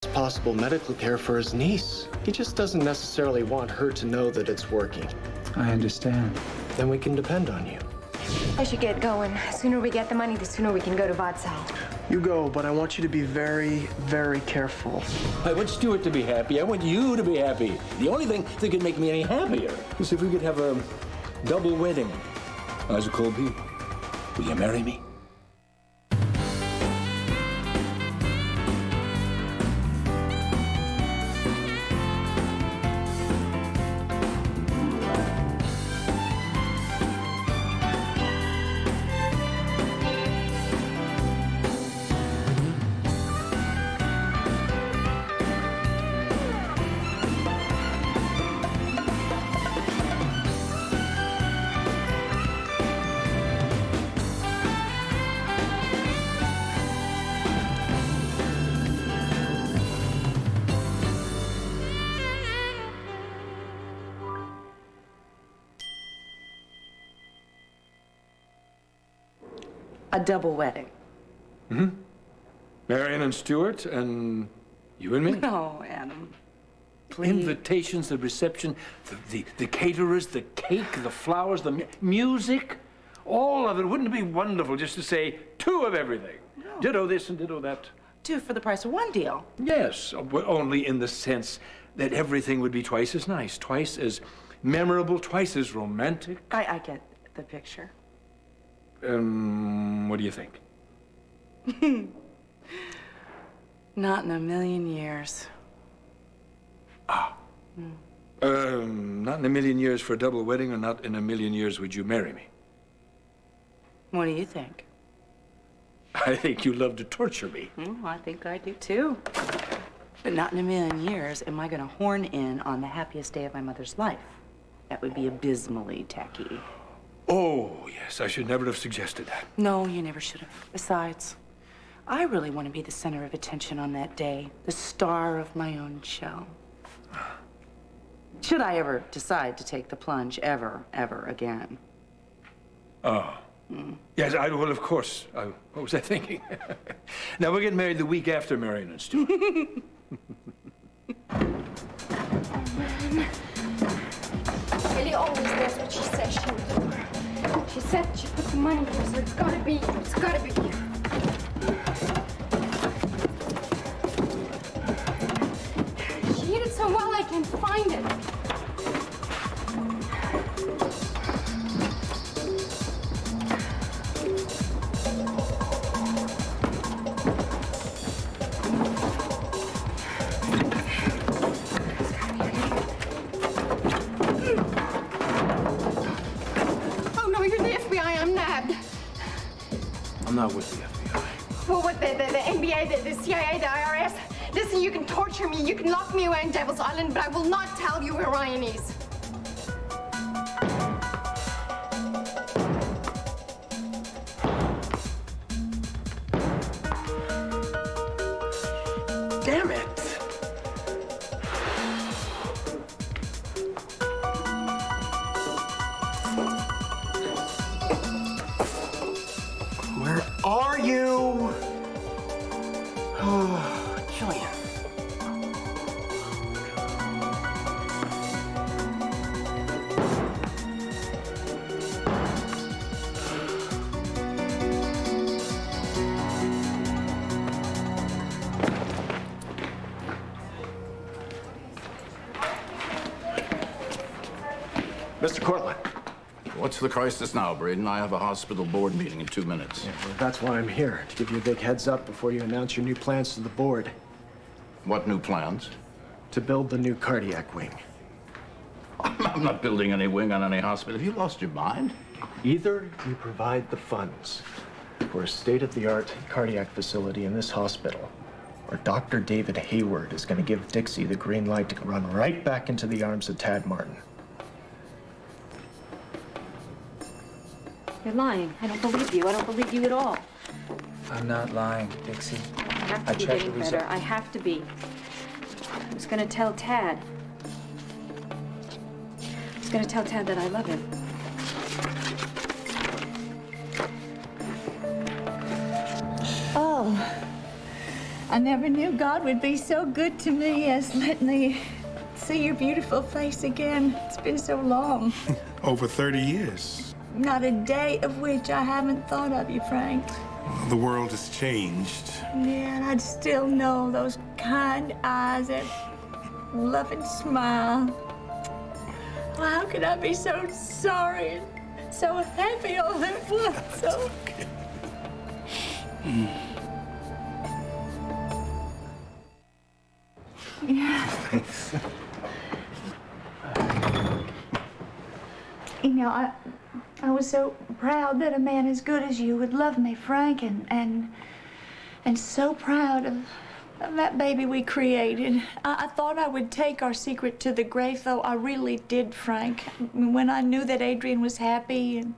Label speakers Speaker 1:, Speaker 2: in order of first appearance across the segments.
Speaker 1: possible medical care for his niece. He just doesn't necessarily want her to know that it's working.
Speaker 2: I understand.
Speaker 1: Then we can depend on you.
Speaker 3: I should get going. The sooner we get the money, the sooner we can go to Vodsal.
Speaker 4: You go, but I want you to be very, very careful.
Speaker 5: I want Stuart to be happy. I want you to be happy. The only thing that could make me any happier is if we could have a double wedding. Liza Colby, will you marry me?
Speaker 6: A double wedding.
Speaker 5: Mm-hmm. Marion and Stuart and you and me.
Speaker 6: No, Adam. Please.
Speaker 5: Invitations, the reception, the caterers, the cake, the flowers, the music, all of it. Wouldn't it be wonderful just to say two of everything? No. Ditto this and ditto that.
Speaker 6: Two for the price of one deal.
Speaker 5: Yes, but only in the sense that everything would be twice as nice, twice as memorable, twice as romantic.
Speaker 6: I get the picture.
Speaker 5: What do you think?
Speaker 6: Not in a million years.
Speaker 5: Not in a million years for a double wedding, or not in a million years would you marry me?
Speaker 6: What do you think?
Speaker 5: I think you love to torture me.
Speaker 6: I think I do too. But not in a million years am I going to horn in on the happiest day of my mother's life. That would be abysmally tacky.
Speaker 5: Oh, yes, I should never have suggested that.
Speaker 6: No, you never should have. Besides, I really want to be the center of attention on that day, the star of my own show. Should I ever decide to take the plunge ever again?
Speaker 5: Oh. Yes, well, of course. What was I thinking? Now, we're getting married the week after Marion and Stuart.
Speaker 3: Ellie always does what she says she would do. She said she put the money here, so it's gotta be here. It's gotta be here. She hid it so well I can't find it.
Speaker 5: I'm not with the FBI.
Speaker 3: Well, what, the NBA, the CIA, the IRS? Listen, you can torture me, you can lock me away in Devil's Island, but I will not tell you where Ryan is.
Speaker 4: Damn it! Where are you? Oh, Jillian.
Speaker 1: Mr. Cortlandt.
Speaker 7: What's the crisis now, Braden? I have a hospital board meeting in 2 minutes.
Speaker 1: Yeah, well, that's why I'm here, to give you a big heads up before you announce your new plans to the board.
Speaker 7: What new plans?
Speaker 1: To build the new cardiac wing.
Speaker 7: I'm not building any wing on any hospital. Have you lost your mind?
Speaker 1: Either you provide the funds for a state-of-the-art cardiac facility in this hospital, or Dr. David Hayward is going to give Dixie the green light to run right back into the arms of Tad Martin.
Speaker 3: You're lying. I don't believe you. I don't believe you at all.
Speaker 2: I'm not lying, Dixie.
Speaker 3: I have to
Speaker 2: I
Speaker 3: be
Speaker 2: checked
Speaker 3: getting
Speaker 2: the
Speaker 3: better.
Speaker 2: result.
Speaker 3: I have to be. I was gonna tell Tad. I was gonna tell Tad that I love him.
Speaker 6: Oh.
Speaker 8: I never knew God would be so good to me as letting me see your beautiful face again. It's been so long.
Speaker 9: Over 30 years.
Speaker 8: Not a day of which I haven't thought of you, Frank.
Speaker 9: Well, the world has changed.
Speaker 8: Yeah, and I'd still know those kind eyes, that loving smile. Well, how could I be so sorry and so happy all at once? So... Yeah.
Speaker 1: Thanks.
Speaker 8: You know, I was so proud that a man as good as you would love me, Frank, and so proud of that baby we created. I thought I would take our secret to the grave, though I really did, Frank. When I knew that Adrian was happy and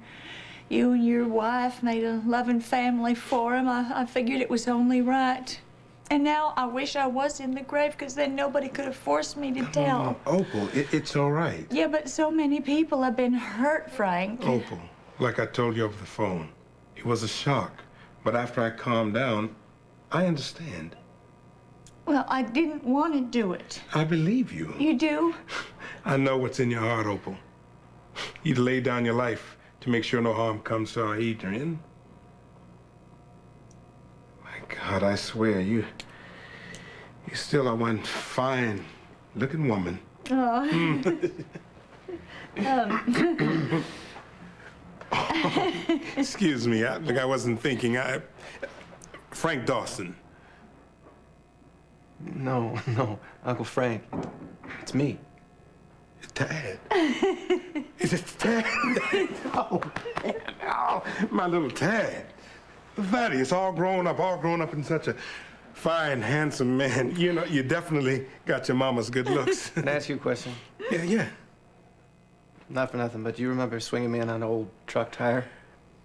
Speaker 8: you and your wife made a loving family for him, I figured it was only right. And now I wish I was in the grave, because then nobody could have forced me to tell.
Speaker 9: Opal, it's all right.
Speaker 8: Yeah, but so many people have been hurt, Frank.
Speaker 9: Opal, like I told you over the phone, it was a shock. But after I calmed down, I understand.
Speaker 8: Well, I didn't want to do it.
Speaker 9: I believe you.
Speaker 8: You do?
Speaker 9: I know what's in your heart, Opal. You'd lay down your life to make sure no harm comes to our Adrian. My God, I swear, you still are one fine-looking woman.
Speaker 8: Oh.
Speaker 9: Excuse me, look, I wasn't thinking. Frank Dawson.
Speaker 1: No, Uncle Frank. It's me.
Speaker 9: Tad. Is it Tad? Oh, man, oh, my little Tad. Thaddeus, all grown up in such a fine, handsome man. You know, you definitely got your mama's good looks.
Speaker 4: Can I ask you a question?
Speaker 9: Yeah.
Speaker 4: Not for nothing, but do you remember swinging me in on an old truck tire?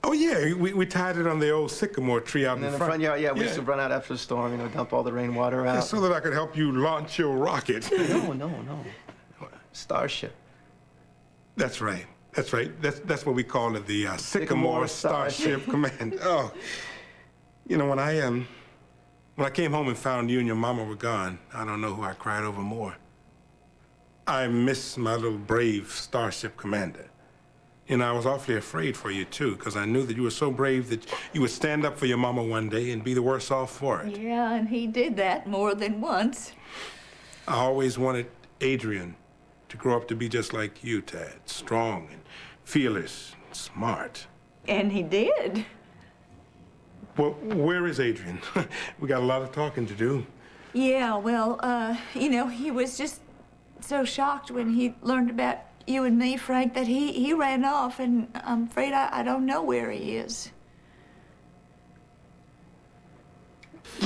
Speaker 9: Oh, yeah, we tied it on the old sycamore tree out
Speaker 4: And
Speaker 9: in
Speaker 4: in
Speaker 9: the
Speaker 4: front yard, yeah, we used to run out after the storm, you know, dump all the rainwater out.
Speaker 9: Yeah, so that I could help you launch your rocket.
Speaker 4: No. Starship.
Speaker 9: That's right. That's what we call it, the Sycamore Starship Command. Oh, you know, when I came home and found you and your mama were gone, I don't know who I cried over more. I miss my little brave Starship Commander. And I was awfully afraid for you, too, because I knew that you were so brave that you would stand up for your mama one day and be the worse off for it.
Speaker 8: Yeah, and he did that more than once.
Speaker 9: I always wanted Adrian to grow up to be just like you, Tad. Strong and fearless and smart.
Speaker 8: And he did.
Speaker 9: Well, where is Adrian? We got a lot of talking to do.
Speaker 8: Yeah, well, you know, he was just so shocked when he learned about you and me, Frank, that he ran off, and I'm afraid I don't know where he is.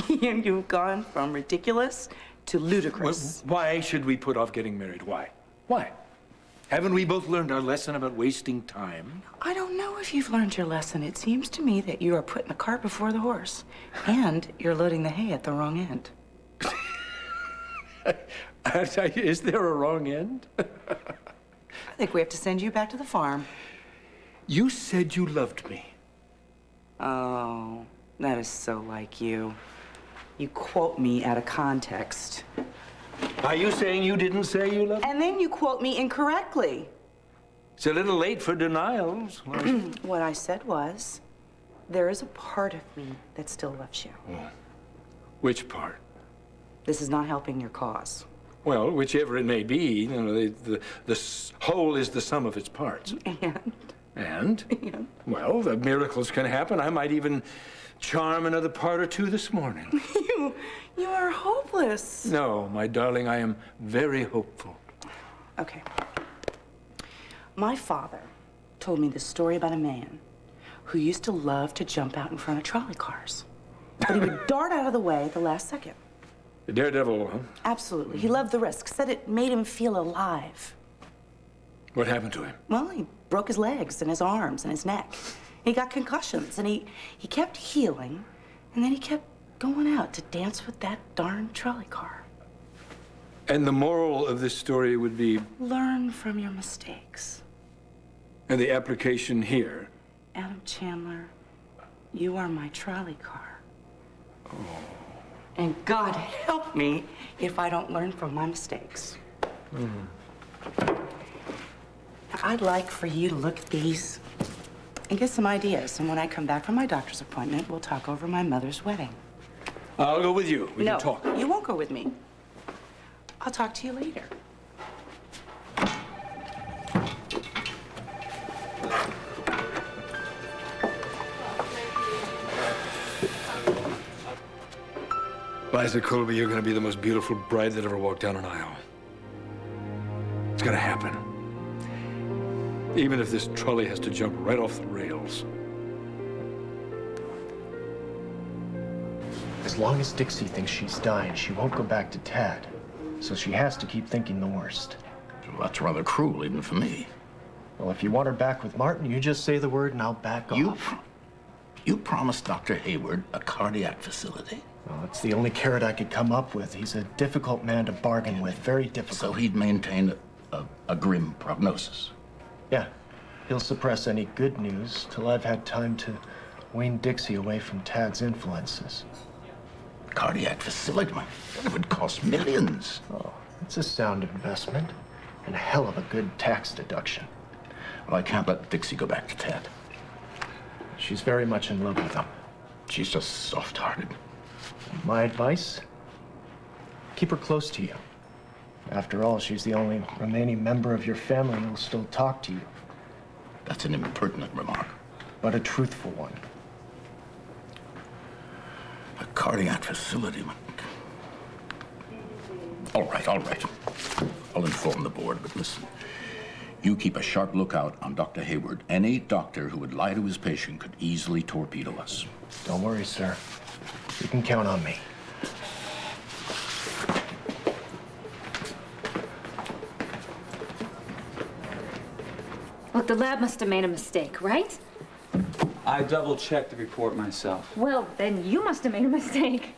Speaker 6: You've gone from ridiculous to ludicrous.
Speaker 5: Why should we put off getting married? Why? Haven't we both learned our lesson about wasting time?
Speaker 6: I don't know if you've learned your lesson. It seems to me that you are putting the cart before the horse, and you're loading the hay at the wrong end.
Speaker 5: Is there a wrong end?
Speaker 6: I think we have to send you back to the farm.
Speaker 5: You said you loved me.
Speaker 6: Oh, that is so like you. You quote me out of context.
Speaker 5: Are you saying you didn't say you loved me?
Speaker 6: And then you quote me incorrectly.
Speaker 5: It's a little late for denials.
Speaker 6: What I said was, there is a part of me that still loves you.
Speaker 5: Which part?
Speaker 6: This is not helping your cause.
Speaker 5: Well, whichever it may be, you know, the whole is the sum of its parts. And? Well, the miracles can happen. I might even charm another part or two this morning.
Speaker 6: You are hopeless.
Speaker 5: No, my darling, I am very hopeful.
Speaker 6: Okay. My father told me this story about a man who used to love to jump out in front of trolley cars. But he would dart out of the way at the last second.
Speaker 5: The daredevil, huh?
Speaker 6: Absolutely. He loved the risk, said it made him feel alive.
Speaker 5: What happened to him?
Speaker 6: Well, he broke his legs and his arms and his neck. He got concussions, and he kept healing, and then he kept going out to dance with that darn trolley car.
Speaker 5: And the moral of this story would be?
Speaker 6: Learn from your mistakes.
Speaker 5: And the application here?
Speaker 6: Adam Chandler, you are my trolley car. And God help me if I don't learn from my mistakes. I'd like for you to look at these and get some ideas. And when I come back from my doctor's appointment, we'll talk over my mother's wedding.
Speaker 5: I'll go with you. We
Speaker 6: No,
Speaker 5: can talk.
Speaker 6: you won't go with me. I'll talk to you later.
Speaker 5: Liza Colby, you're gonna be the most beautiful bride that ever walked down an aisle. It's gonna happen. Even if this trolley has to jump right off the rails.
Speaker 1: As long as Dixie thinks she's dying, she won't go back to Tad. So she has to keep thinking the worst.
Speaker 7: Well, that's rather cruel, even for me.
Speaker 1: Well, if you want her back with Martin, you just say the word and I'll back off.
Speaker 7: You promised Dr. Hayward a cardiac facility.
Speaker 1: Well, that's the only carrot I could come up with. He's a difficult man to bargain with, very difficult.
Speaker 7: So he'd maintain a grim prognosis.
Speaker 1: Yeah, he'll suppress any good news till I've had time to wean Dixie away from Tad's influences.
Speaker 7: Cardiac facility, that would cost millions.
Speaker 1: Oh, it's a sound investment and a hell of a good tax deduction.
Speaker 7: Well, I can't let Dixie go back to Ted.
Speaker 1: She's very much in love with him.
Speaker 7: She's just soft-hearted.
Speaker 1: My advice? Keep her close to you. After all, she's the only remaining member of your family who'll still talk to you.
Speaker 7: That's an impertinent remark.
Speaker 1: But a truthful one.
Speaker 7: A cardiac facility. All right, all right. I'll inform the board, but listen. You keep a sharp lookout on Dr. Hayward. Any doctor who would lie to his patient could easily torpedo us.
Speaker 1: Don't worry, sir. You can count on me.
Speaker 10: Look, the lab must have made a mistake, right?
Speaker 2: I double-checked the report myself.
Speaker 10: Well, then you must have made a mistake.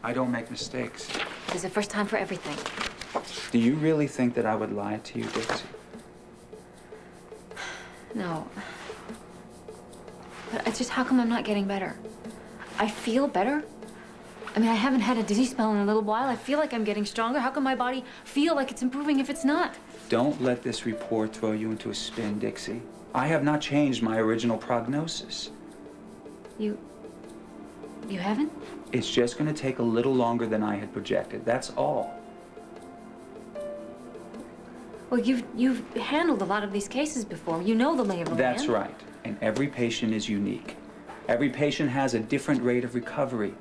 Speaker 2: I don't make mistakes.
Speaker 10: There's a first time for everything.
Speaker 2: Do you really think that I would lie to you, Dixie?
Speaker 10: No. But it's just, how come I'm not getting better? I feel better. I mean, I haven't had a dizzy spell in a little while. I feel like I'm getting stronger. How can my body feel like it's improving if it's not?
Speaker 2: Don't let this report throw you into a spin, Dixie. I have not changed my original prognosis.
Speaker 10: You haven't?
Speaker 2: It's just going to take a little longer than I had projected. That's all.
Speaker 10: Well, you've handled a lot of these cases before. You know the lay of the land.
Speaker 2: That's right. And every patient is unique. Every patient has a different rate of recovery.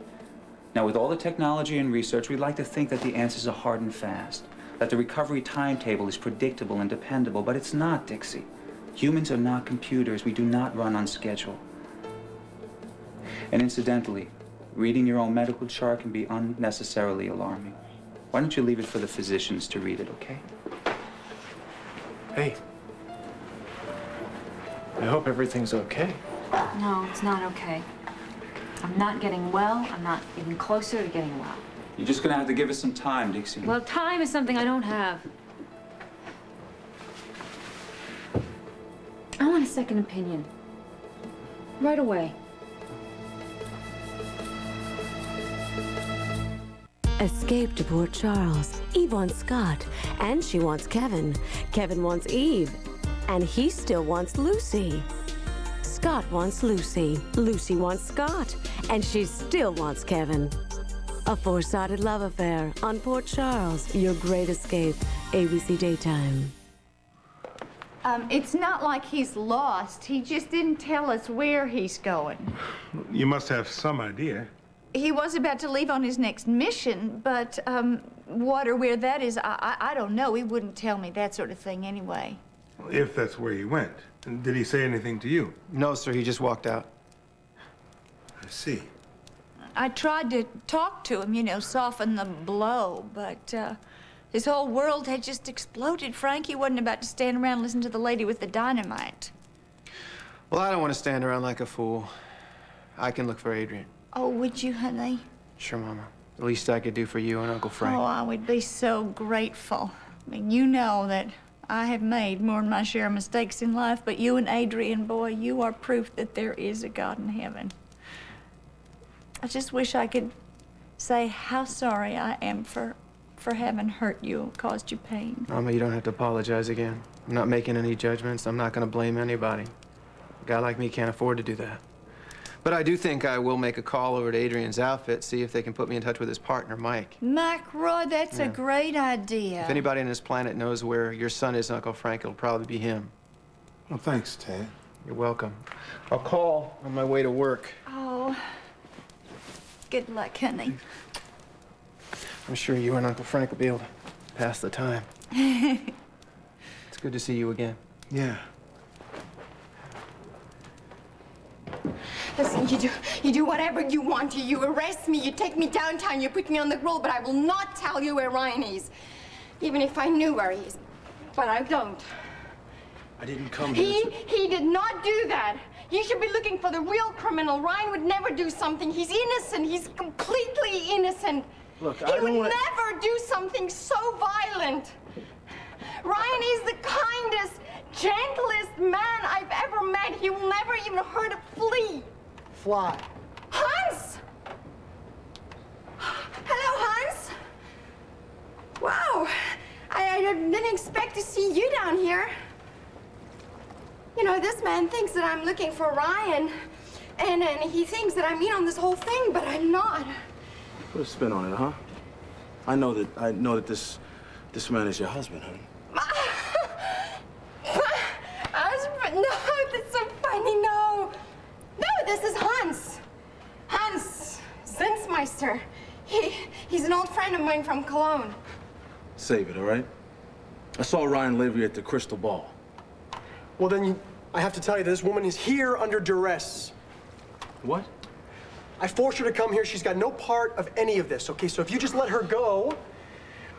Speaker 2: Now, with all the technology and research, we'd like to think that the answers are hard and fast, that the recovery timetable is predictable and dependable, but it's not, Dixie. Humans are not computers. We do not run on schedule. And incidentally, reading your own medical chart can be unnecessarily alarming. Why don't you leave it for the physicians to read it, okay?
Speaker 1: Hey. I hope everything's okay.
Speaker 10: No, it's not okay. I'm not getting well. I'm not even closer to getting well.
Speaker 2: You're just gonna have to give us some time, Dixie.
Speaker 10: Well, time is something I don't have. I want a second opinion. Right away.
Speaker 11: Escape to Port Charles. Eve wants Scott, and she wants Kevin. Kevin wants Eve, and he still wants Lucy. Scott wants Lucy. Lucy wants Scott, and she still wants Kevin. A four-sided love affair on Port Charles. Your great escape. ABC Daytime.
Speaker 8: It's not like he's lost. He just didn't tell us where he's going.
Speaker 9: You must have some idea.
Speaker 8: He was about to leave on his next mission, but what or where that is, I don't know. He wouldn't tell me that sort of thing anyway.
Speaker 9: If that's where he went. Did he say anything to you?
Speaker 4: No, sir, he just walked out.
Speaker 9: I see.
Speaker 8: I tried to talk to him, you know, soften the blow, but his whole world had just exploded. Frank, he wasn't about to stand around and listen to the lady with the dynamite.
Speaker 4: Well, I don't want to stand around like a fool. I can look for Adrian.
Speaker 8: Oh, would you, honey?
Speaker 4: Sure, Mama. The least I could do for you and Uncle Frank.
Speaker 8: Oh, I would be so grateful. I mean, you know that I have made more than my share of mistakes in life, but you and Adrian, boy, you are proof that there is a God in heaven. I just wish I could say how sorry I am for having hurt you or caused you pain.
Speaker 4: Mama, you don't have to apologize again. I'm not making any judgments. I'm not going to blame anybody. A guy like me can't afford to do that. But I do think I will make a call over to Adrian's outfit, see if they can put me in touch with his partner, Mike.
Speaker 8: Mike Roy, that's a great idea.
Speaker 4: If anybody on this planet knows where your son is, Uncle Frank, it'll probably be him.
Speaker 9: Well, thanks, Ted.
Speaker 4: You're welcome. I'll call on my way to work.
Speaker 8: Oh, good luck, honey.
Speaker 4: I'm sure you and Uncle Frank will be able to pass the time. It's good to see you again.
Speaker 9: Yeah.
Speaker 3: Listen, you do whatever you want to. You arrest me, you take me downtown, you put me on the roll, but I will not tell you where Ryan is. Even if I knew where he is. But I don't.
Speaker 12: I didn't come here
Speaker 3: He did not do that. You should be looking for the real criminal. Ryan would never do something. He's innocent. He's completely innocent.
Speaker 12: Look,
Speaker 3: he would never do something so violent. Ryan is the kindest, gentlest man I've ever met. He will never even hurt a flea.
Speaker 12: Fly.
Speaker 3: Hans! Hello, Hans. Wow. I didn't expect to see you down here. You know, this man thinks that I'm looking for Ryan, and he thinks that I'm in on this whole thing, but I'm not.
Speaker 12: Put a spin on it, huh? I know that this man is your husband, honey.
Speaker 3: Husband? No, that's so funny. No, this is Hans. Hans Zinsmeister. He's an old friend of mine from Cologne.
Speaker 12: Save it, all right? I saw Ryan Lavery at the Crystal Ball.
Speaker 13: Well, then I have to tell you, this woman is here under duress.
Speaker 12: What?
Speaker 13: I forced her to come here. She's got no part of any of this, okay? So if you just let her go,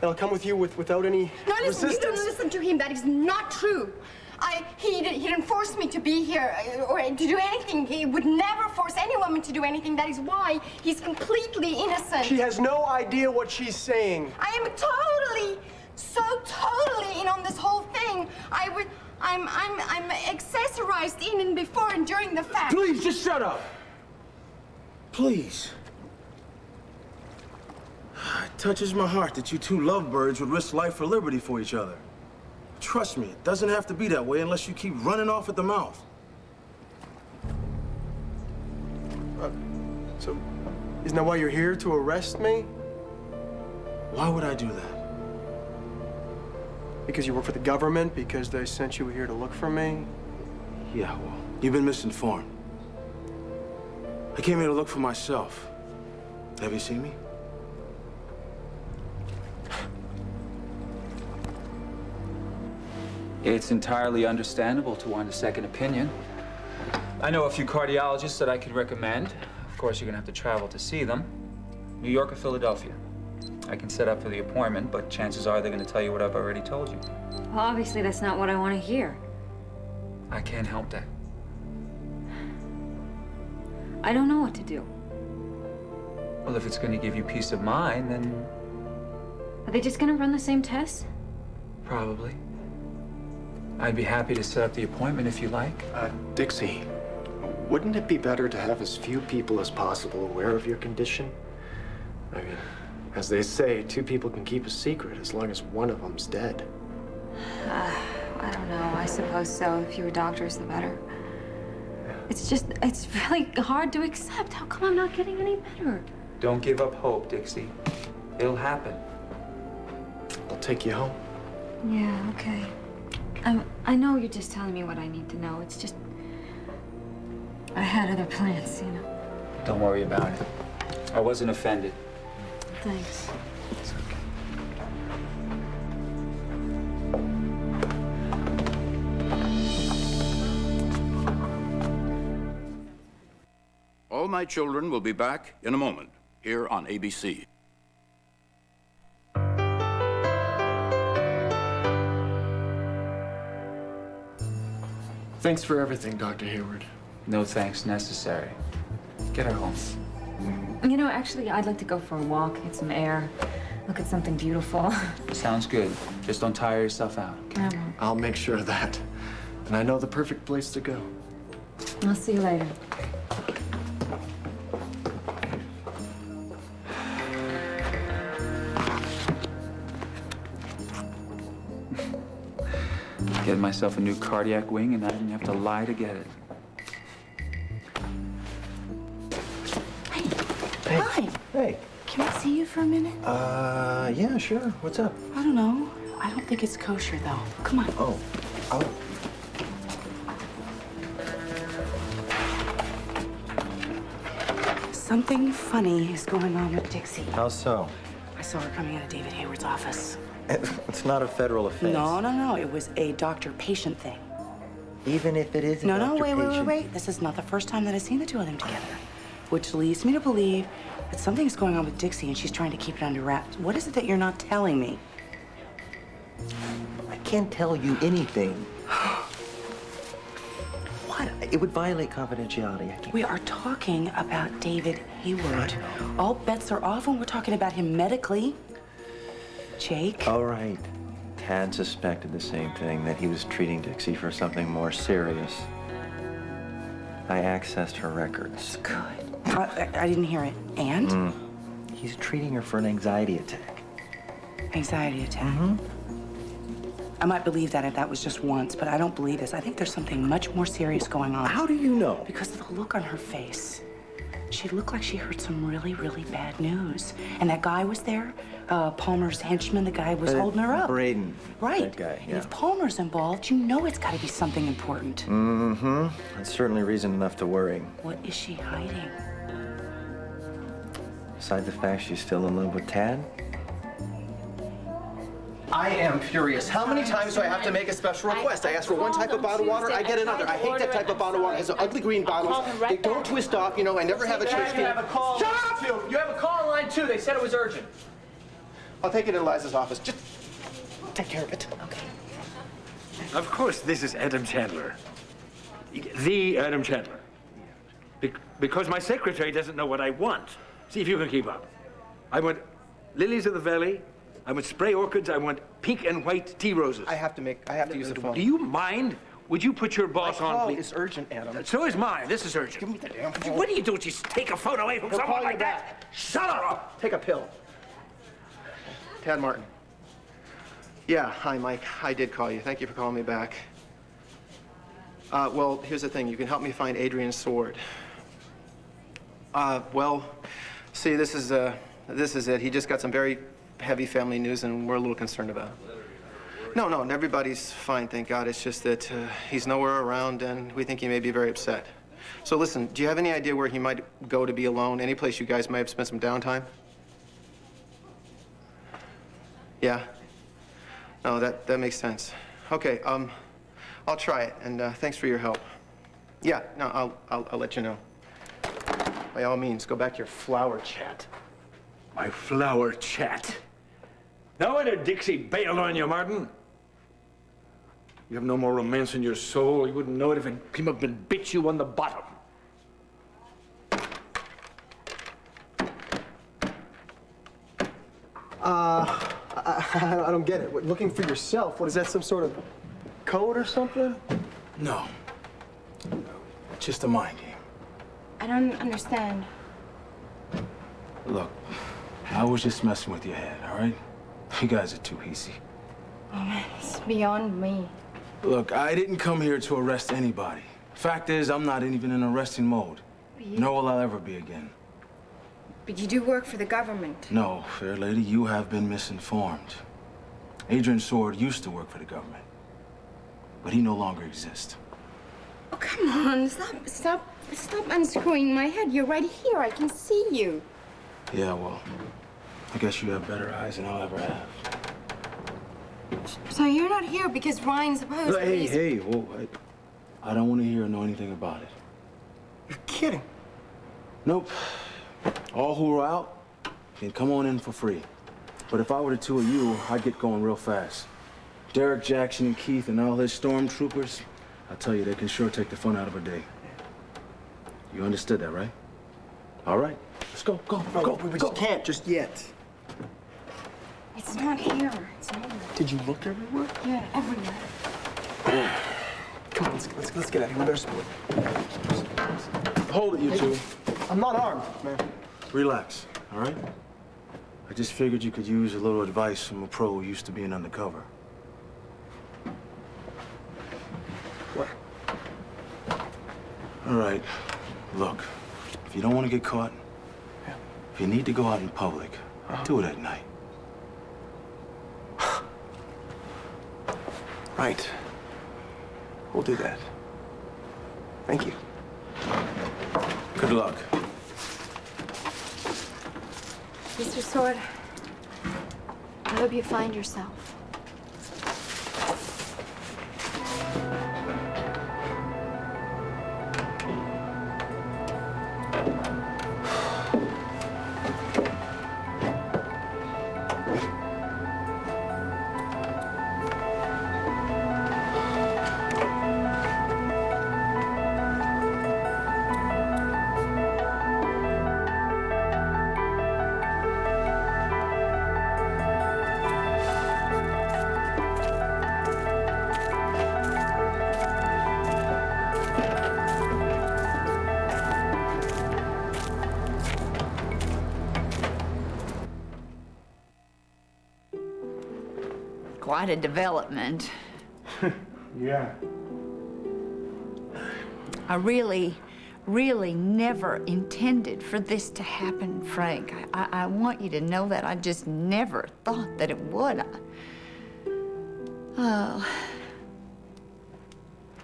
Speaker 13: then I'll come with you without any
Speaker 3: resistance. You don't listen to him. That is not true. He didn't force me to be here or to do anything. He would never force any woman to do anything. That is why he's completely innocent.
Speaker 13: She has no idea what she's saying.
Speaker 3: I am totally in on this whole thing. I'm accessorized in and before and during the fact.
Speaker 12: Please, just shut up. Please. It touches my heart that you two lovebirds would risk life for liberty for each other. Trust me, it doesn't have to be that way unless you keep running off at the mouth.
Speaker 13: So, isn't that why you're here, to arrest me?
Speaker 12: Why would I do that?
Speaker 13: Because you work for the government? Because they sent you here to look for me?
Speaker 12: Yeah, well, you've been misinformed. I came here to look for myself. Have you seen me?
Speaker 2: It's entirely understandable to want a second opinion. I know a few cardiologists that I could recommend. Of course, you're gonna have to travel to see them. New York or Philadelphia. I can set up for the appointment, but chances are they're gonna tell you what I've already told you.
Speaker 10: Well, obviously that's not what I want to hear.
Speaker 2: I can't help that.
Speaker 10: I don't know what to do.
Speaker 2: Well, if it's gonna give you peace of mind, then
Speaker 10: Are they just gonna run the same tests?
Speaker 2: probably. I'd be happy to set up the appointment if you like.
Speaker 1: Dixie, wouldn't it be better to have as few people as possible aware of your condition? I mean, as they say, two people can keep a secret as long as one of them's dead.
Speaker 10: I don't know. I suppose so. The fewer doctors, the better. It's really hard to accept. How come I'm not getting any better?
Speaker 2: Don't give up hope, Dixie. It'll happen.
Speaker 1: I'll take you home.
Speaker 10: Yeah, okay. I know you're just telling me what I need to know. It's just... I had other plans, you know.
Speaker 2: Don't worry about it. I wasn't offended.
Speaker 10: Thanks.
Speaker 2: It's okay.
Speaker 7: All My Children will be back in a moment, here on ABC.
Speaker 1: Thanks for everything, Dr. Hayward.
Speaker 2: No thanks necessary. Get her home.
Speaker 10: You know, actually, I'd like to go for a walk, get some air, look at something beautiful.
Speaker 2: Sounds good. Just don't tire yourself out.
Speaker 10: Okay?
Speaker 1: I'll make sure of that. And I know the perfect place to go.
Speaker 10: I'll see you later.
Speaker 2: Get myself a new cardiac wing, and I didn't have to lie to get it.
Speaker 6: Hey. Hi.
Speaker 1: Hey.
Speaker 6: Can I see you for a minute?
Speaker 1: Yeah, sure. What's up?
Speaker 6: I don't know. I don't think it's kosher, though. Come on.
Speaker 1: Oh.
Speaker 6: Something funny is going on with Dixie.
Speaker 1: How so?
Speaker 6: I saw her coming out of David Hayward's office.
Speaker 1: It's not a federal offense.
Speaker 6: No. It was a doctor-patient thing.
Speaker 1: Even if it is a
Speaker 6: No,
Speaker 1: doctor-patient?
Speaker 6: wait. This is not the first time that I've seen the two of them together. Which leads me to believe that something's going on with Dixie and she's trying to keep it under wraps. What is it that you're not telling me?
Speaker 14: I can't tell you anything. What? It would violate confidentiality. I can't.
Speaker 6: We are talking about David Hayward. All bets are off when we're talking about him medically. Jake?
Speaker 14: All right. Tad suspected the same thing, that he was treating Dixie for something more serious. I accessed her records.
Speaker 6: Good. I didn't hear it. And?
Speaker 14: He's treating her for an anxiety attack.
Speaker 6: Anxiety attack. I might believe that if that was just once, but I don't believe this. I think there's something much more serious going on.
Speaker 14: How do you know?
Speaker 6: Because of the look on her face. She looked like she heard some really, really bad news. And that guy was there, Palmer's henchman, the guy was holding her up.
Speaker 14: Braden.
Speaker 6: Right.
Speaker 14: That guy,
Speaker 6: And
Speaker 14: yeah.
Speaker 6: if Palmer's involved, you know it's got to be something important.
Speaker 14: That's certainly reason enough to worry.
Speaker 6: What is she hiding?
Speaker 14: Besides the fact she's still in love with Tad?
Speaker 4: I am furious. How many times do I have to make a special request? I ask for one type of bottled water, I get another. I hate that type of bottled water. It has the ugly green bottles. They don't twist off, you know, I never have a choice.
Speaker 13: You have a call.
Speaker 4: Shut up!
Speaker 13: You have a call on line 2. They said it was urgent.
Speaker 4: I'll take it in Liza's office. Just take care of it.
Speaker 6: Okay.
Speaker 5: Of course, this is Adam Chandler. The Adam Chandler. Because my secretary doesn't know what I want. See if you can keep up. I want lilies of the valley. I want spray orchids. I want pink and white tea roses.
Speaker 4: I have to use the phone.
Speaker 5: Do you mind? Would you put your boss
Speaker 4: My
Speaker 5: on,
Speaker 4: call
Speaker 5: please?
Speaker 4: is urgent, Adam.
Speaker 5: So is mine. This is urgent.
Speaker 4: Give me the damn phone.
Speaker 5: What do you do? Just take a phone away from
Speaker 4: He'll
Speaker 5: someone
Speaker 4: call you
Speaker 5: like that? Shut up!
Speaker 4: Take a pill. Tad Martin. Yeah, hi, Mike. I did call you. Thank you for calling me back. Well, here's the thing. You can help me find Adrian's sword. Well, see, this is it. He just got some very heavy family news, and we're a little concerned about it. No, everybody's fine, thank God. It's just that he's nowhere around, and we think he may be very upset. So listen, do you have any idea where he might go to be alone? Any place you guys might have spent some downtime? Yeah? No, that makes sense. Okay, I'll try it, and thanks for your help. Yeah, no, I'll let you know. By all means, go back to your flower chat.
Speaker 5: My flower chat. No wonder Dixie bailed on you, Martin. You have no more romance in your soul. You wouldn't know it if it came up and bit you on the bottom.
Speaker 13: I don't get it. What, looking for yourself? What is that, some sort of code or something?
Speaker 12: No. Just a mind game.
Speaker 3: I don't understand.
Speaker 12: Look, I was just messing with your head, all right? You guys are too easy.
Speaker 3: Oh, man, it's beyond me.
Speaker 12: Look, I didn't come here to arrest anybody. Fact is, I'm not even in arresting mode. Nor will I ever be again.
Speaker 3: But you do work for the government.
Speaker 12: No, fair lady, you have been misinformed. Adrian Sword used to work for the government, but he no longer exists.
Speaker 3: Oh, come on. Stop unscrewing my head. You're right here. I can see you.
Speaker 12: Yeah, well, I guess you have better eyes than I'll ever have.
Speaker 3: So you're not here because Ryan's supposed
Speaker 12: Hey, whoa, I don't want to hear or know anything about it.
Speaker 13: You're kidding.
Speaker 12: Nope. All who are out can come on in for free. But if I were the two of you, I'd get going real fast. Derek Jackson and Keith and all his stormtroopers, I tell you, they can sure take the fun out of a day. You understood that, right? All right, let's go.
Speaker 13: We just can't just yet.
Speaker 3: It's not here. It's not here.
Speaker 13: Did you look everywhere?
Speaker 3: Yeah, everywhere.
Speaker 13: Come on, let's get out of here. We better split.
Speaker 12: Hold it, you two.
Speaker 13: I'm not armed, man.
Speaker 12: Relax, all right? I just figured you could use a little advice from a pro who used to be an undercover. All right. Look, if you don't want to get caught, if you need to go out in public, do it at night.
Speaker 13: Right. We'll do that. Thank you.
Speaker 12: Good luck.
Speaker 3: Mr. Sword, I hope you find yourself.
Speaker 8: Quite a development.
Speaker 9: Yeah.
Speaker 8: I really never intended for this to happen, Frank. I want you to know that. I just never thought that it would. Oh.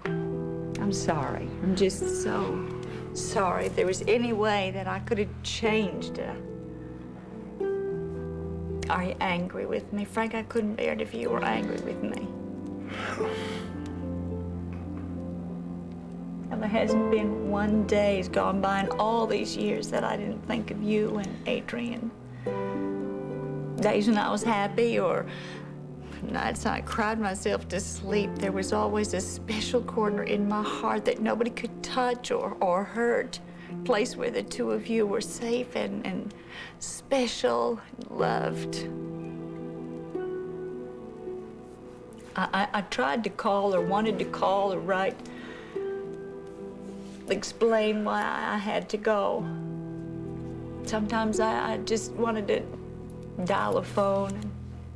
Speaker 8: I'm sorry. I'm just so sorry. If there was any way that I could have changed it. Are you angry with me? Frank, I couldn't bear it if you were angry with me. And there hasn't been one day's gone by in all these years that I didn't think of you and Adrian. Days when I was happy or nights I cried myself to sleep. There was always a special corner in my heart that nobody could touch or hurt. A place where the two of you were safe and special and loved. I tried to call or wanted to call or write, explain why I had to go. Sometimes I just wanted to dial a phone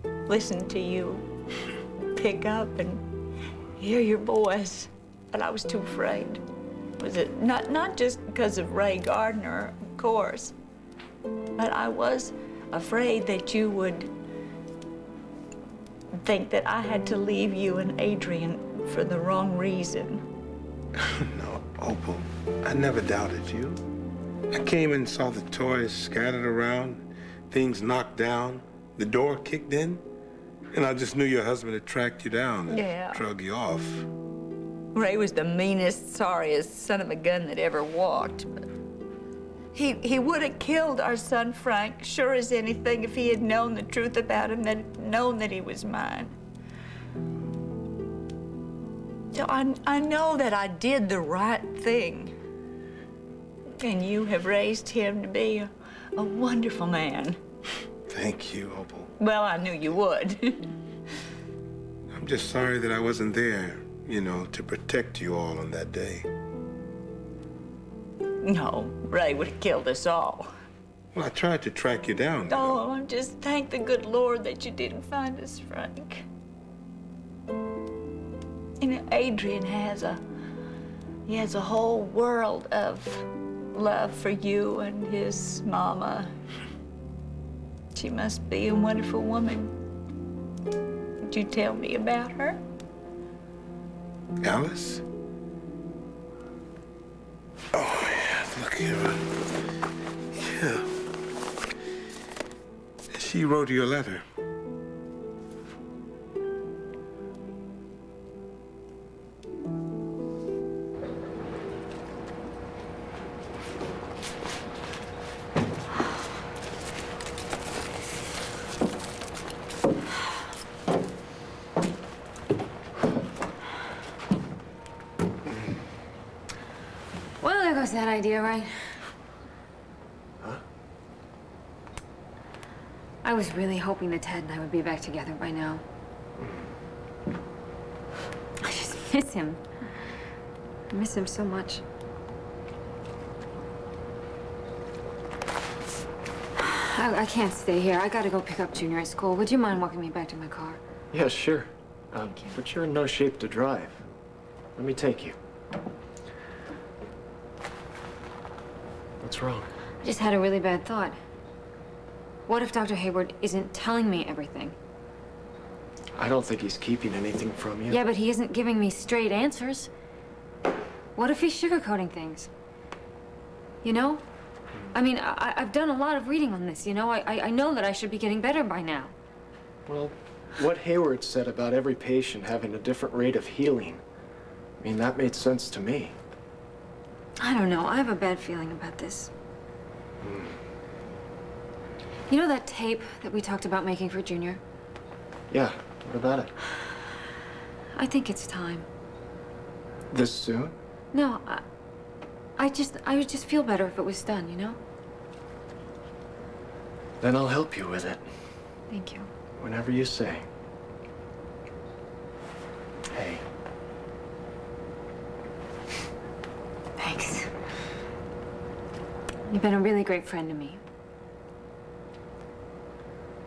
Speaker 8: and listen to you, pick up and hear your voice, but I was too afraid. Was it not just because of Ray Gardner, of course, but I was afraid that you would think that I had to leave you and Adrian for the wrong reason.
Speaker 9: No, Opal, I never doubted you. I came and saw the toys scattered around, things knocked down, the door kicked in, and I just knew your husband had tracked you down and drug you off.
Speaker 8: Ray was the meanest, sorriest son of a gun that ever walked. But he would have killed our son Frank, sure as anything, if he had known the truth about him, known that he was mine. So I know that I did the right thing. And you have raised him to be a wonderful man.
Speaker 9: Thank you, Opal.
Speaker 8: Well, I knew you would.
Speaker 9: I'm just sorry that I wasn't there, you know, to protect you all on that day.
Speaker 8: No, Ray would have killed us all.
Speaker 9: Well, I tried to track you down.
Speaker 8: Oh, I'm just thank the good Lord that you didn't find us, Frank. You know, Adrian has a whole world of love for you and his mama. She must be a wonderful woman. Would you tell me about her?
Speaker 9: Alice? Oh, yeah, look here. Yeah. She wrote you a letter.
Speaker 10: Well, there goes that idea, right?
Speaker 1: Huh?
Speaker 10: I was really hoping that Ted and I would be back together by now. I just miss him. I miss him so much. I can't stay here. I gotta go pick up Junior at school. Would you mind walking me back to my car?
Speaker 1: Yeah, sure. But you're in no shape to drive. Let me take you. What's wrong?
Speaker 10: I just had a really bad thought. What if Dr. Hayward isn't telling me everything?
Speaker 1: I don't think he's keeping anything from you.
Speaker 10: Yeah, but he isn't giving me straight answers. What if he's sugarcoating things? You know? I mean, I've done a lot of reading on this, you know? I know that I should be getting better by now.
Speaker 1: Well, what Hayward said about every patient having a different rate of healing, I mean, that made sense to me.
Speaker 10: I don't know. I have a bad feeling about this. You know that tape that we talked about making for Junior?
Speaker 1: Yeah, what about it?
Speaker 10: I think it's time.
Speaker 1: This soon?
Speaker 10: No, I would just feel better if it was done, you know?
Speaker 1: Then I'll help you with it.
Speaker 10: Thank you.
Speaker 1: Whenever you say. Hey.
Speaker 10: Thanks. You've been a really great friend to me.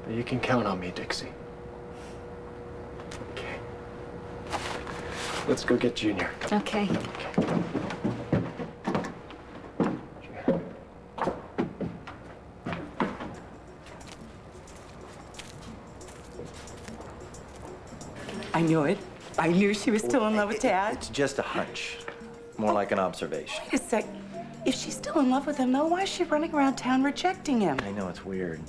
Speaker 1: You can count on me, Dixie. Okay. Let's go get Junior.
Speaker 10: Okay.
Speaker 6: I knew it. I knew she was still in love with Dad.
Speaker 14: It's just a hunch. More like an observation.
Speaker 6: Wait a sec. If she's still in love with him, though, why is she running around town rejecting him?
Speaker 14: I know, it's weird.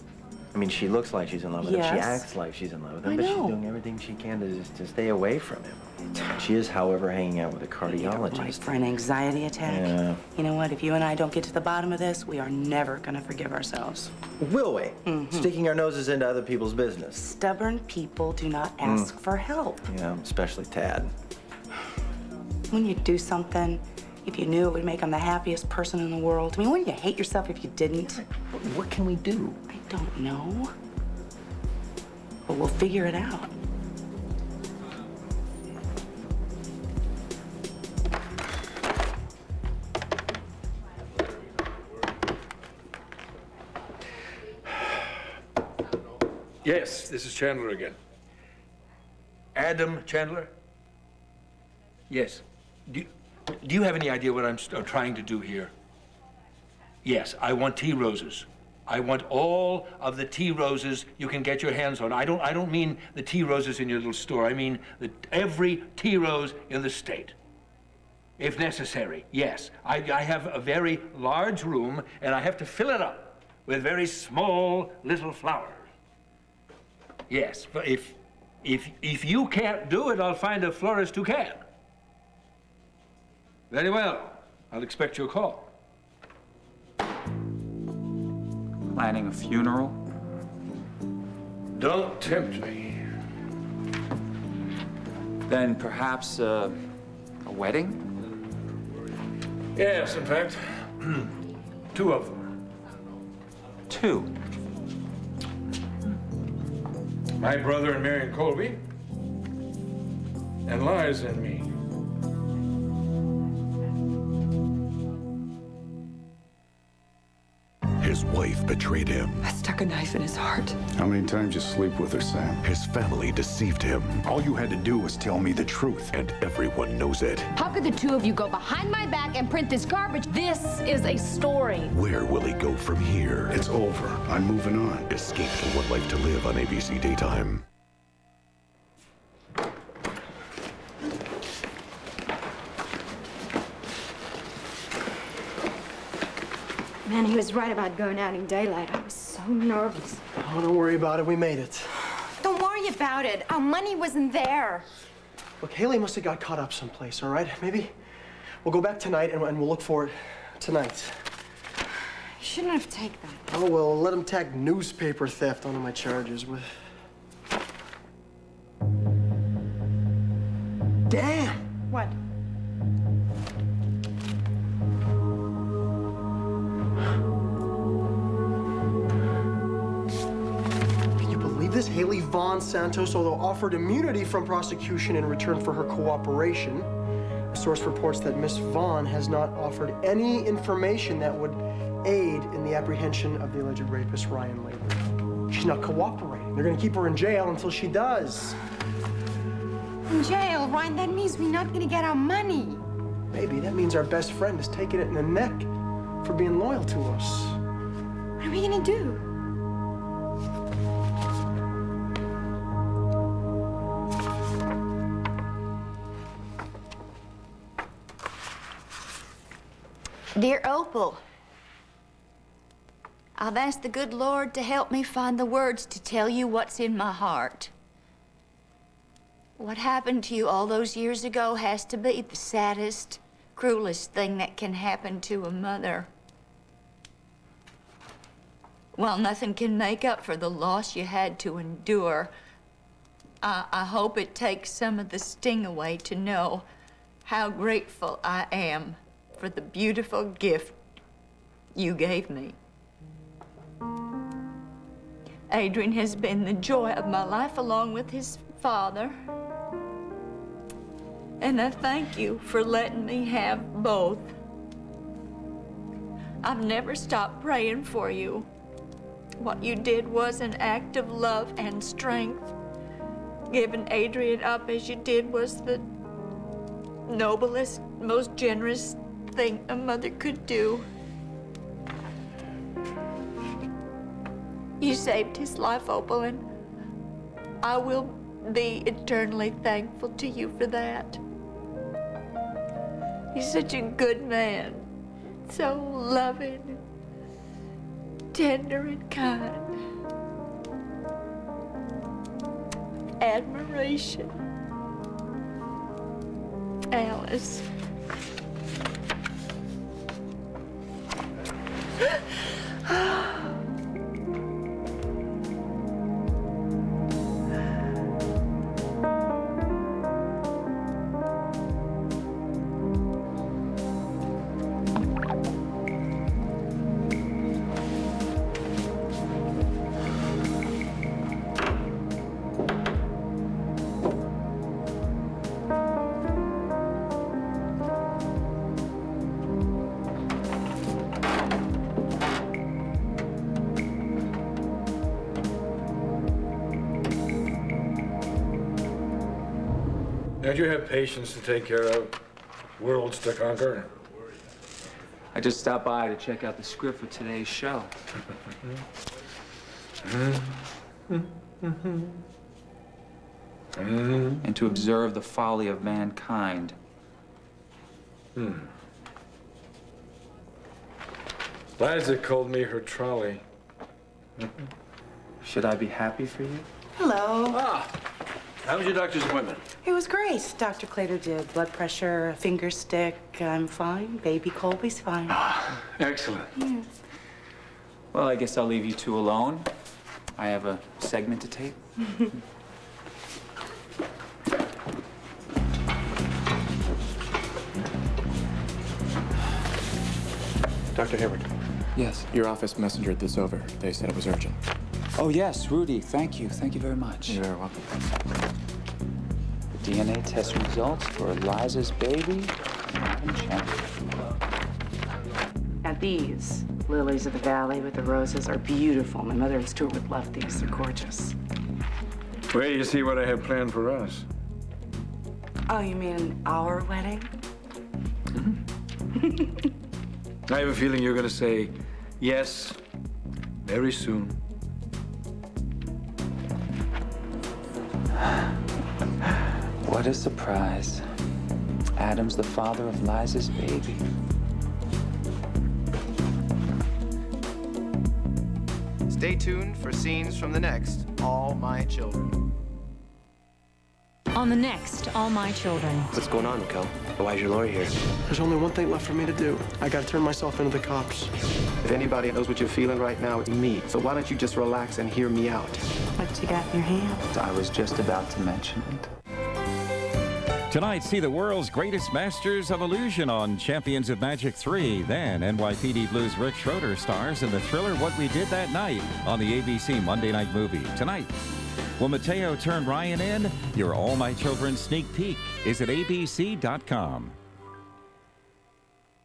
Speaker 14: I mean, she looks like she's in love with him. She
Speaker 6: Yes.
Speaker 14: acts like she's in love with him,
Speaker 6: I
Speaker 14: but she's
Speaker 6: know.
Speaker 14: doing everything she can to stay away from him. She is, however, hanging out with a
Speaker 6: Right
Speaker 14: cardiologist.
Speaker 6: for an anxiety attack.
Speaker 14: Yeah.
Speaker 6: You know what? If you and I don't get to the bottom of this, we are never gonna forgive ourselves.
Speaker 14: Will we? Sticking our noses into other people's business.
Speaker 6: Stubborn people do not ask for help.
Speaker 14: Yeah, especially Tad.
Speaker 6: When you do something, if you knew it would make them the happiest person in the world, I mean, wouldn't you hate yourself if you didn't?
Speaker 14: What can we do?
Speaker 6: I don't know. But we'll figure it out.
Speaker 5: Yes, this is Chandler again. Adam Chandler? Yes. Do you have any idea what I'm trying to do here? Yes, I want tea roses. I want all of the tea roses you can get your hands on. I don't mean the tea roses in your little store. I mean every tea rose in the state. If necessary, yes. I have a very large room, and I have to fill it up with very small little flowers. Yes, but if you can't do it, I'll find a florist who can. Very well. I'll expect your call.
Speaker 2: Planning a funeral?
Speaker 5: Don't tempt me.
Speaker 2: Then perhaps a wedding?
Speaker 5: Yes, in fact, 2 of them.
Speaker 2: 2?
Speaker 5: My brother and Marion Colby, and Liza and me.
Speaker 15: His wife betrayed him.
Speaker 16: I stuck a knife in his heart.
Speaker 15: How many times you sleep with her, Sam? His family deceived him. All you had to do was tell me the truth, and everyone knows it.
Speaker 17: How could the two of you go behind my back and print this garbage? This is a story.
Speaker 15: Where will he go from here? It's over. I'm moving on. Escape to One Life to Live on ABC Daytime.
Speaker 3: Man, he was right about going out in daylight. I was so nervous.
Speaker 13: Oh, don't worry about it. We made it.
Speaker 3: Don't worry about it. Our money wasn't there.
Speaker 13: Look, Haley must have got caught up someplace, all right? Maybe we'll go back tonight and we'll look for it tonight.
Speaker 3: You shouldn't have taken that.
Speaker 13: Oh, well, let him tack newspaper theft onto my charges. Damn!
Speaker 3: What?
Speaker 13: This Haley Vaughn Santos, although offered immunity from prosecution in return for her cooperation, a source reports that Miss Vaughn has not offered any information that would aid in the apprehension of the alleged rapist, Ryan Laidler. She's not cooperating. They're gonna keep her in jail until she does.
Speaker 3: In jail, Ryan, that means we're not gonna get our money.
Speaker 13: Maybe that means our best friend is taking it in the neck. for being loyal to us.
Speaker 3: What are we gonna do? Dear Opal, I've asked the good Lord to help me find the words to tell you what's in my heart. What happened to you all those years ago has to be the saddest, cruelest thing that can happen to a mother. While nothing can make up for the loss you had to endure, I hope it takes some of the sting away to know how grateful I am for the beautiful gift you gave me. Adrian has been the joy of my life along with his father. And I thank you for letting me have both. I've never stopped praying for you. What you did was an act of love and strength. Giving Adrian up as you did was the noblest, most generous thing a mother could do. You saved his life, Opal, and I will be eternally thankful to you for that. He's such a good man, so loving, tender and kind. Admiration. Alice.
Speaker 5: Don't you have patients to take care of, worlds to conquer?
Speaker 2: I just stopped by to check out the script for today's show. And to observe the folly of mankind.
Speaker 5: Liza called me her trolley.
Speaker 2: Should I be happy for you?
Speaker 6: Hello.
Speaker 5: How was your doctor's appointment?
Speaker 6: It was great. Dr. Clater did blood pressure, a finger stick. I'm fine. Baby Colby's fine.
Speaker 5: Excellent.
Speaker 6: Yeah.
Speaker 2: Well, I guess I'll leave you two alone. I have a segment to tape.
Speaker 4: Dr. Hayward.
Speaker 2: Yes?
Speaker 4: Your office messengered this over. They said it was urgent.
Speaker 2: Oh, yes, Rudy. Thank you. Thank you very much.
Speaker 4: You're very welcome.
Speaker 2: The DNA test results for Liza's baby, Madam Champion.
Speaker 6: Now these lilies of the valley with the roses are beautiful. My mother and Stuart would love these. They're gorgeous.
Speaker 5: Wait till you see what I have planned for us.
Speaker 6: Oh, you mean our wedding?
Speaker 5: I have a feeling you're going to say yes very soon.
Speaker 2: What a surprise. Adam's the father of Liza's baby.
Speaker 4: Stay tuned for scenes from the next All My Children.
Speaker 10: On the next All My Children.
Speaker 12: What's going on, Raquel? Why is your lawyer here?
Speaker 13: There's only one thing left for me to do. I gotta turn myself into the cops.
Speaker 4: If anybody knows what you're feeling right now, it's me. So why don't you just relax and hear me out?
Speaker 6: What you got in your hand?
Speaker 2: I was just about to mention it.
Speaker 16: Tonight, see the world's greatest masters of illusion on Champions of Magic 3. Then, NYPD Blues' Rick Schroeder stars in the thriller What We Did That Night on the ABC Monday Night Movie. Tonight, will Mateo turn Ryan in? Your All My Children sneak peek is at abc.com.